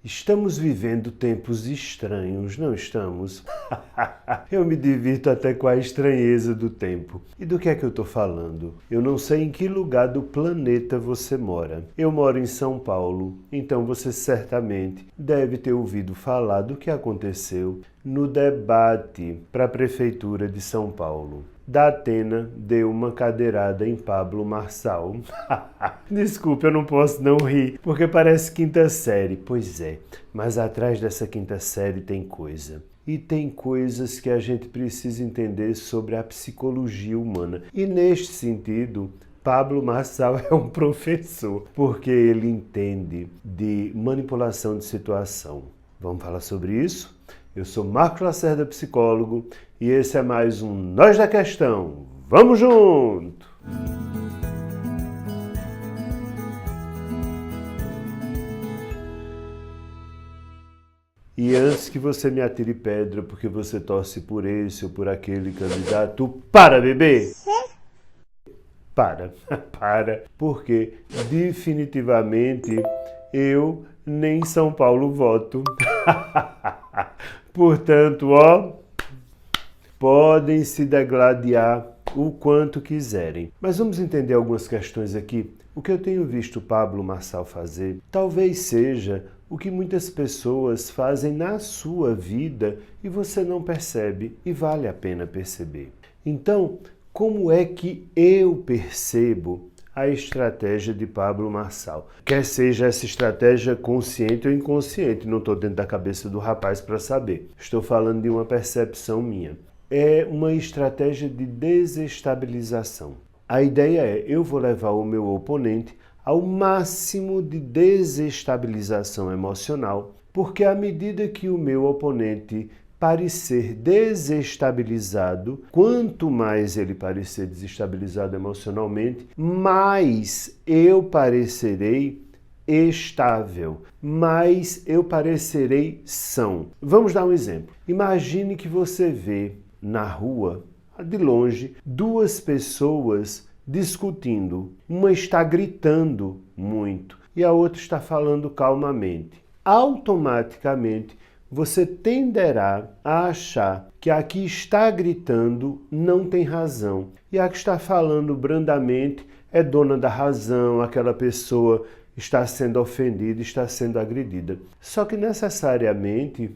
Estamos vivendo tempos estranhos, não estamos? Eu me divirto até com a estranheza do tempo. E do que é que eu estou falando? Eu não sei em que lugar do planeta você mora. Eu moro em São Paulo, então você certamente deve ter ouvido falar do que aconteceu no debate para a Prefeitura de São Paulo. Datena deu uma cadeirada em Pablo Marçal. Desculpe, eu não posso não rir, porque parece quinta série. Pois é, mas atrás dessa quinta série tem coisa. E tem coisas que a gente precisa entender sobre a psicologia humana. E neste sentido, Pablo Marçal é um professor, porque ele entende de manipulação de situação. Vamos falar sobre isso? Eu sou Marcos Lacerda, psicólogo, e esse é mais um Nós da Questão. Vamos junto! E antes que você me atire pedra porque você torce por esse ou por aquele candidato, para, bebê! Para, porque definitivamente eu nem em São Paulo voto. Portanto, podem se degladiar o quanto quiserem. Mas vamos entender algumas questões aqui. O que eu tenho visto Pablo Marçal fazer talvez seja o que muitas pessoas fazem na sua vida e você não percebe e vale a pena perceber. Então, como é que eu percebo a estratégia de Pablo Marçal? Quer seja essa estratégia consciente ou inconsciente, não estou dentro da cabeça do rapaz para saber. Estou falando de uma percepção minha. É uma estratégia de desestabilização. A ideia é, eu vou levar o meu oponente ao máximo de desestabilização emocional, porque à medida que o meu oponente parecer desestabilizado, quanto mais ele parecer desestabilizado emocionalmente, mais eu parecerei estável, mais eu parecerei são. Vamos dar um exemplo. Imagine que você vê na rua, de longe, duas pessoas discutindo. Uma está gritando muito e a outra está falando calmamente. Automaticamente, você tenderá a achar que a que está gritando não tem razão e a que está falando brandamente é dona da razão, aquela pessoa está sendo ofendida, está sendo agredida. Só que necessariamente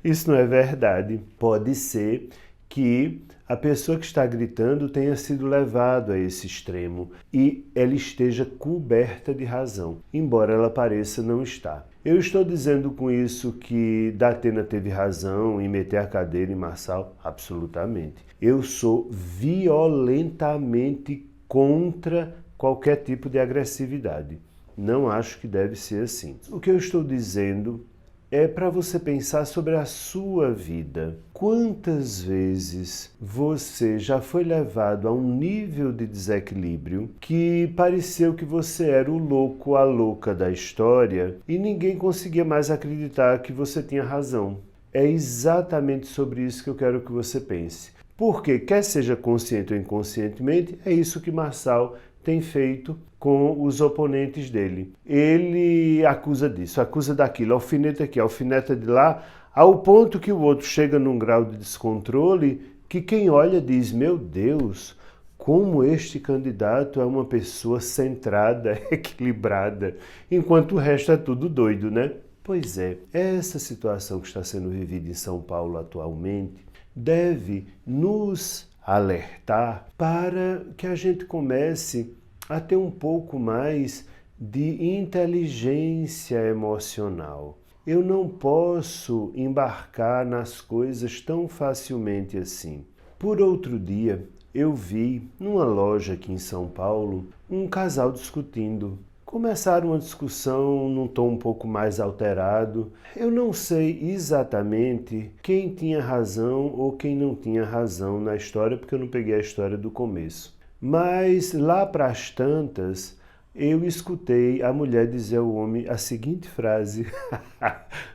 isso não é verdade. Pode ser que a pessoa que está gritando tenha sido levada a esse extremo e ela esteja coberta de razão, embora ela pareça não estar. Eu estou dizendo com isso que Datena teve razão em meter a cadeira em Marçal? Absolutamente. Eu sou violentamente contra qualquer tipo de agressividade. Não acho que deve ser assim. O que eu estou dizendo é para você pensar sobre a sua vida. Quantas vezes você já foi levado a um nível de desequilíbrio que pareceu que você era o louco, a louca da história e ninguém conseguia mais acreditar que você tinha razão? É exatamente sobre isso que eu quero que você pense. Porque, quer seja consciente ou inconscientemente, é isso que Marçal tem feito com os oponentes dele. Ele acusa disso, acusa daquilo, alfineta aqui, alfineta de lá, ao ponto que o outro chega num grau de descontrole que quem olha diz, meu Deus, como este candidato é uma pessoa centrada, equilibrada, enquanto o resto é tudo doido, né? Pois é, essa situação que está sendo vivida em São Paulo atualmente deve nos alertar para que a gente comece a ter um pouco mais de inteligência emocional. Eu não posso embarcar nas coisas tão facilmente assim. Por outro dia, eu vi numa loja aqui em São Paulo um casal discutindo. Começaram uma discussão num tom um pouco mais alterado. Eu não sei exatamente quem tinha razão ou quem não tinha razão na história, porque eu não peguei a história do começo. Mas lá para as tantas, eu escutei a mulher dizer ao homem a seguinte frase: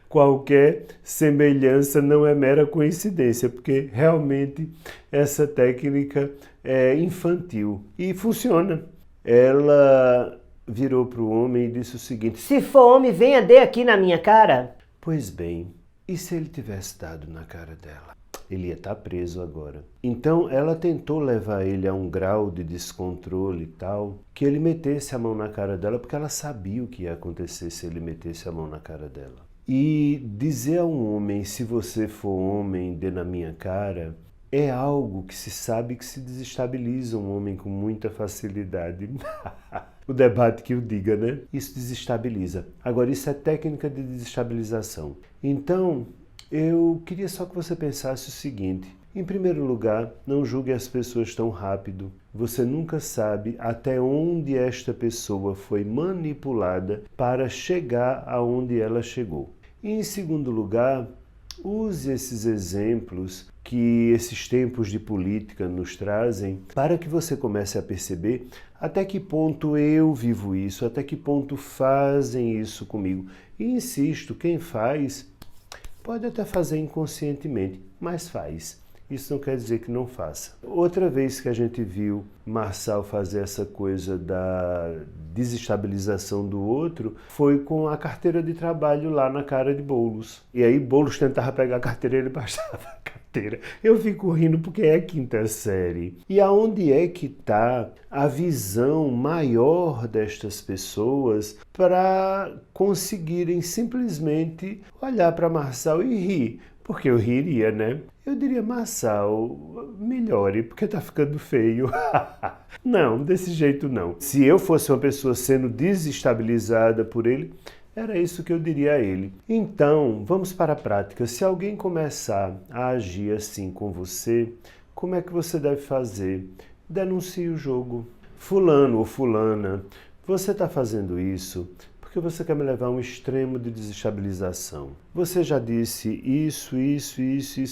qualquer semelhança não é mera coincidência, porque realmente essa técnica é infantil e funciona. Ela virou para o homem e disse o seguinte: se for homem, venha, dê aqui na minha cara. Pois bem, e se ele tivesse dado na cara dela? Ele ia estar preso agora. Então ela tentou levar ele a um grau de descontrole e tal, que ele metesse a mão na cara dela, porque ela sabia o que ia acontecer se ele metesse a mão na cara dela. E dizer a um homem: se você for homem, dê na minha cara, é algo que se sabe que se desestabiliza um homem com muita facilidade. O debate que o diga, né? Isso desestabiliza. Agora, isso é técnica de desestabilização. Então, eu queria só que você pensasse o seguinte: em primeiro lugar, não julgue as pessoas tão rápido. Você nunca sabe até onde esta pessoa foi manipulada para chegar aonde ela chegou. E em segundo lugar, use esses exemplos que esses tempos de política nos trazem para que você comece a perceber até que ponto eu vivo isso, até que ponto fazem isso comigo. E insisto, quem faz pode até fazer inconscientemente, mas faz. Isso não quer dizer que não faça. Outra vez que a gente viu Marçal fazer essa coisa da desestabilização do outro foi com a carteira de trabalho lá na cara de Boulos. E aí Boulos tentava pegar a carteira e ele baixava a carteira. Eu fico rindo porque é a quinta série. E aonde é que está a visão maior destas pessoas para conseguirem simplesmente olhar para Marçal e rir? Porque eu riria, né? Eu diria: Marçal, melhore, porque tá ficando feio. Não, desse jeito não. Se eu fosse uma pessoa sendo desestabilizada por ele, era isso que eu diria a ele. Então, vamos para a prática. Se alguém começar a agir assim com você, como é que você deve fazer? Denuncie o jogo. Fulano ou fulana, você está fazendo isso porque você quer me levar a um extremo de desestabilização. Você já disse isso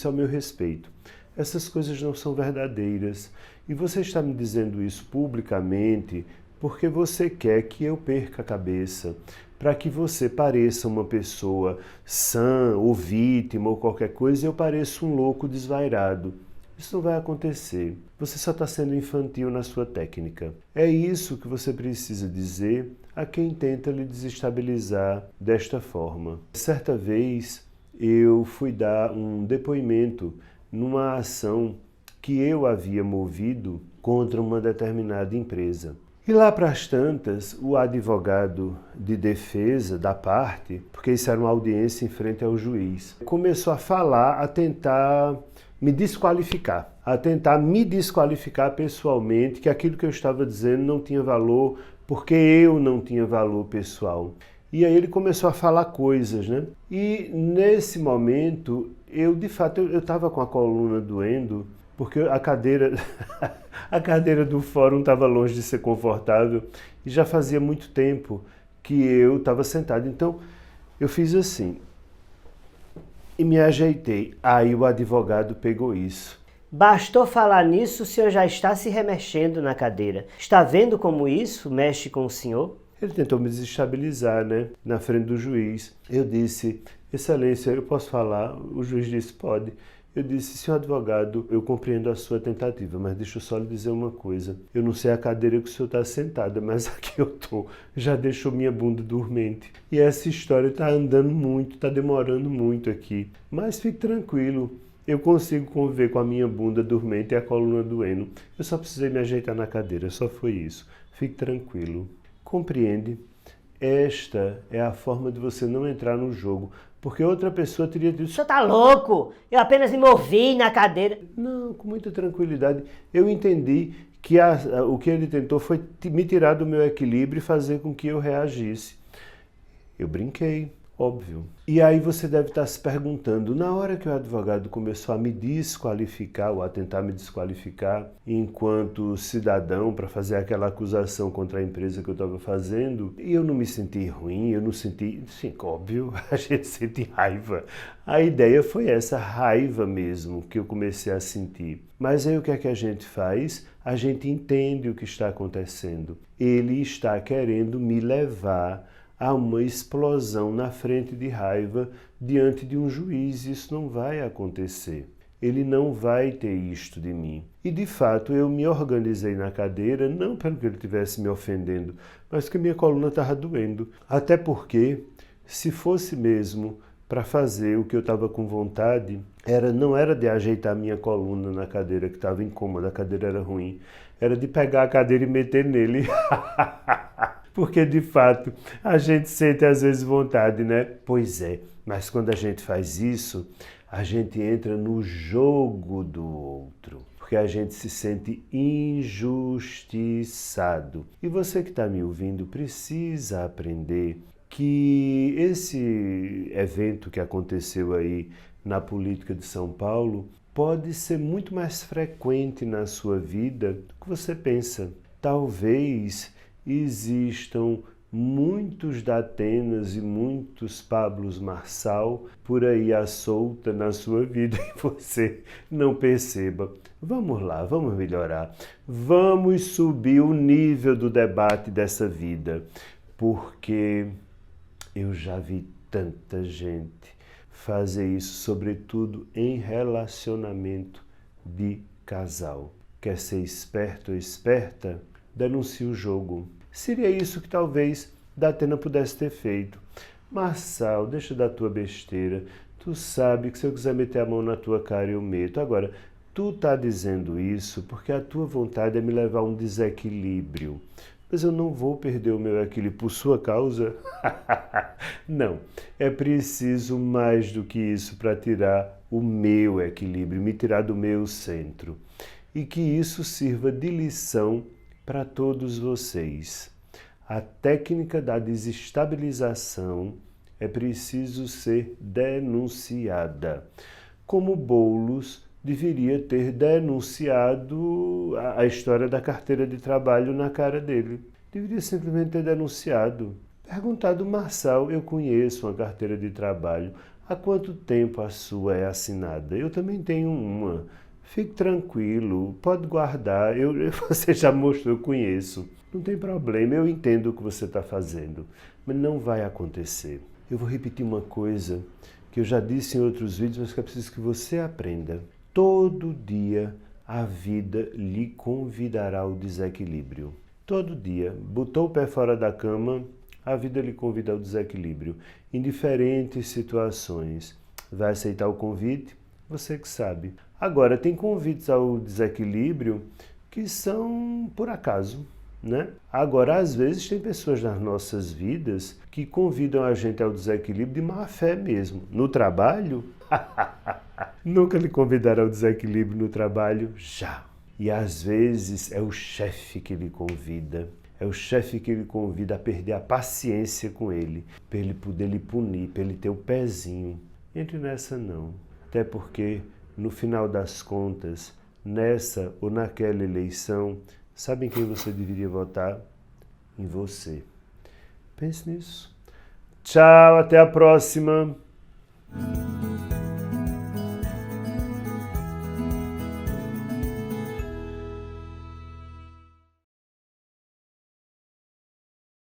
ao meu respeito. Essas coisas não são verdadeiras. E você está me dizendo isso publicamente porque você quer que eu perca a cabeça, para que você pareça uma pessoa sã ou vítima ou qualquer coisa e eu pareça um louco desvairado. Isso não vai acontecer. Você só está sendo infantil na sua técnica. É isso que você precisa dizer a quem tenta lhe desestabilizar desta forma. Certa vez eu fui dar um depoimento numa ação que eu havia movido contra uma determinada empresa. E lá para as tantas, o advogado de defesa da parte, porque isso era uma audiência em frente ao juiz, começou a falar, a tentar me desqualificar, pessoalmente, que aquilo que eu estava dizendo não tinha valor, porque eu não tinha valor pessoal. E aí ele começou a falar coisas, né? E nesse momento, de fato, eu estava com a coluna doendo, porque a cadeira do fórum estava longe de ser confortável e já fazia muito tempo que eu estava sentado. Então, eu fiz assim e me ajeitei. Aí o advogado pegou isso. Bastou falar nisso, o senhor já está se remexendo na cadeira. Está vendo como isso mexe com o senhor? Ele tentou me desestabilizar, né? Na frente do juiz. Eu disse: Excelência, eu posso falar? O juiz disse: pode. Eu disse: senhor advogado, eu compreendo a sua tentativa, mas deixa eu só lhe dizer uma coisa. Eu não sei a cadeira que o senhor está sentada, mas aqui eu estou. Já deixou minha bunda dormente. E essa história está andando muito, está demorando muito aqui. Mas fique tranquilo. Eu consigo conviver com a minha bunda dormente e a coluna doendo. Eu só precisei me ajeitar na cadeira, só foi isso. Fique tranquilo. Compreende? Esta é a forma de você não entrar no jogo, porque outra pessoa teria dito: o senhor tá louco? Eu apenas me movi na cadeira. Não, com muita tranquilidade. Eu entendi que o que ele tentou foi me tirar do meu equilíbrio e fazer com que eu reagisse. Eu brinquei. Óbvio. E aí você deve estar se perguntando, na hora que o advogado começou a me desqualificar, ou a tentar me desqualificar enquanto cidadão para fazer aquela acusação contra a empresa que eu estava fazendo, e eu não me senti ruim, eu não senti... Sim, óbvio, a gente sente raiva. A ideia foi essa raiva mesmo que eu comecei a sentir. Mas aí o que é que a gente faz? A gente entende o que está acontecendo. Ele está querendo me levar a uma explosão na frente de raiva diante de um juiz. Isso não vai acontecer. ele não vai ter isto de mim. E de fato eu me organizei na cadeira, não pelo que ele estivesse me ofendendo, mas que minha coluna estava doendo. Até porque, se fosse mesmo para fazer o que eu estava com vontade, não era de ajeitar minha coluna na cadeira que estava incômoda, a cadeira era ruim, era de pegar a cadeira e meter nele. Porque de fato a gente sente às vezes vontade, né? Pois é, mas quando a gente faz isso, a gente entra no jogo do outro, porque a gente se sente injustiçado. E você que está me ouvindo precisa aprender que esse evento que aconteceu aí na política de São Paulo pode ser muito mais frequente na sua vida do que você pensa. Talvez existam muitos Datenas e muitos Pablos Marçal por aí à solta na sua vida e você não perceba. Vamos lá, vamos melhorar. Vamos subir o nível do debate dessa vida, porque eu já vi tanta gente fazer isso, sobretudo em relacionamento de casal. Quer ser esperto ou esperta? Denuncie o jogo. Seria isso que talvez Datena pudesse ter feito. Marçal, deixa da tua besteira. Tu sabe que se eu quiser meter a mão na tua cara, eu meto. Agora, tu tá dizendo isso porque a tua vontade é me levar a um desequilíbrio. Mas eu não vou perder o meu equilíbrio por sua causa. Não, é preciso mais do que isso para tirar o meu equilíbrio, me tirar do meu centro. E que isso sirva de lição para todos vocês. A técnica da desestabilização é preciso ser denunciada. Como Boulos deveria ter denunciado a história da carteira de trabalho na cara dele. Deveria simplesmente ter denunciado. Perguntado, Marçal, eu conheço uma carteira de trabalho. Há quanto tempo a sua é assinada? Eu também tenho uma. Fique tranquilo, pode guardar. Você já mostrou, eu conheço. Não tem problema, eu entendo o que você está fazendo. Mas não vai acontecer. Eu vou repetir uma coisa que eu já disse em outros vídeos, mas que é preciso que você aprenda. Todo dia a vida lhe convidará ao desequilíbrio. Todo dia. Botou o pé fora da cama, a vida lhe convida ao desequilíbrio. Em diferentes situações. Vai aceitar o convite? Você que sabe. Agora, tem convites ao desequilíbrio que são por acaso, né? Agora, às vezes, tem pessoas nas nossas vidas que convidam a gente ao desequilíbrio de má fé mesmo. No trabalho? Nunca lhe convidaram ao desequilíbrio no trabalho? Já. E às vezes é o chefe que lhe convida. É o chefe que lhe convida a perder a paciência com ele, para ele poder lhe punir, para ele ter o pezinho. Entre nessa não. Até porque, no final das contas, nessa ou naquela eleição, sabe em quem você deveria votar? Em você. Pense nisso. Tchau, até a próxima.